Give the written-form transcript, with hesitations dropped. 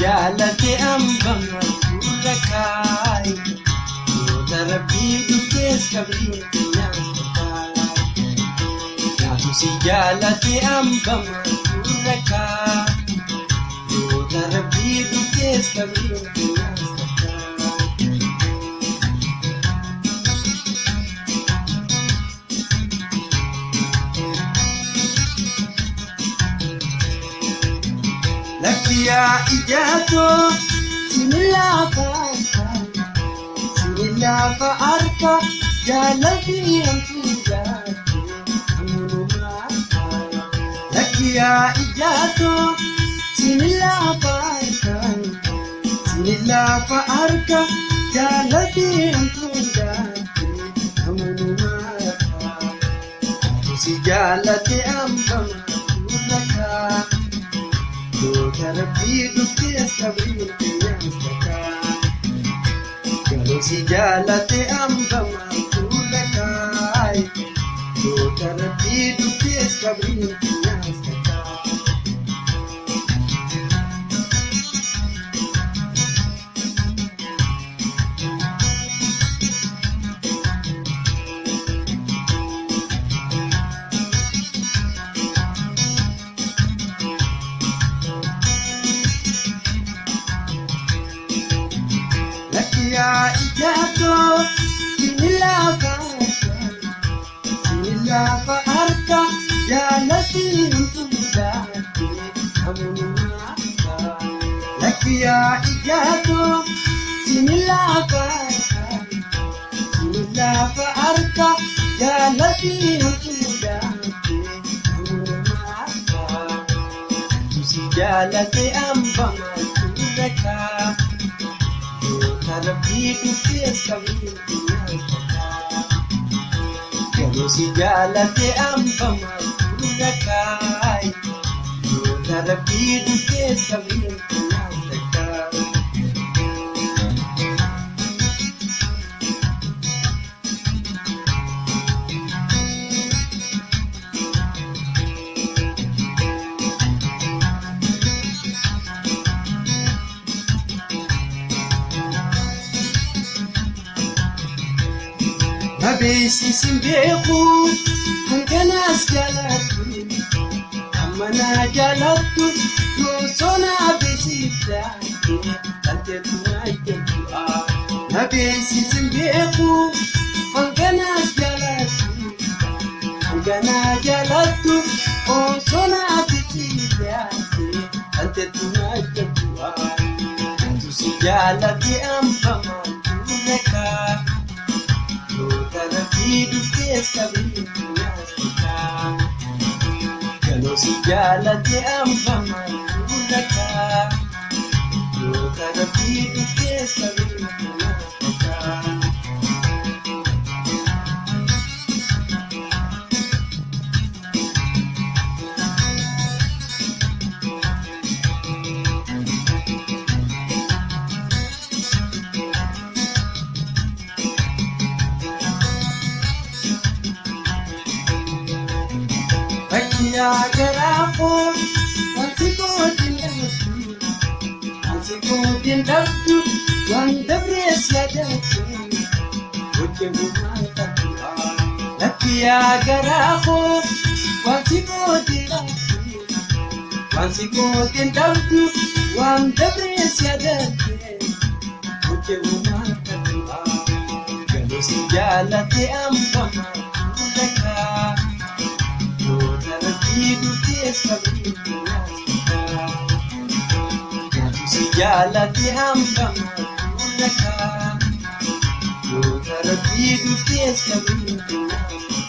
jaalate ambama fuula kaayi yoota rabbii dhuftees qabriin keenyaas naatu si jaalate ambama fuula kaayi yoota rabbii dhuftees qabriin keenyaas Lakia ijato sinilafa arka jalati antijati amulumaka Lakia ijato sinilafa arka jalati antijati amulumaka Si jalati ambama ulaka Yoota rabbii dhuftees qabriin keenyaas Galoo si jaalate ambama fuula kaayi yoota rabbii dhuftees qabriin keenyaas Lakia ijato sinilafa arka jalati antijati amulumaka Lakia ijato sinilafa arka jalati antijati amulumaka Si jaalate ambama fuula kaayi Rabbii dhuftees qabriin keenyaas Galoo si jaalate ambama fuula kaayi yoota rabbii dhuftees qabriin keenyaas Nabeesi simbeeku hanganaas jaalattu ammanaa jaalattu yoosoo nabeesiiftaate dhalteetu naajjattu'a Nabeesi simbeeku hanganaas jaalattu yoosoo nabeesiiftaate dhalteetu naajjattu'a Naatu si jaalate ambama fuula kaayi Yoota rabbii dhuftees qabriin keenyaas Galoo si jaalate ambama fuula kaayi yoota rabbii dhuftees qabriin keenyaas Lakia garafo wanti koodin dhabdu waan dabrees yaadatu Wajjin gumaan tattudha Lakia garafo wanti koodin dhabdu waan dabrees yaadatu Wajjin gumaan tattudha Galoo si jaalate ambama fuula kaayi yoota rabbii dhuftees qabriin keenyaas Naatu si jaalate ambama fuula kaayi yoota rabbii dhuftees qabriin keenyaas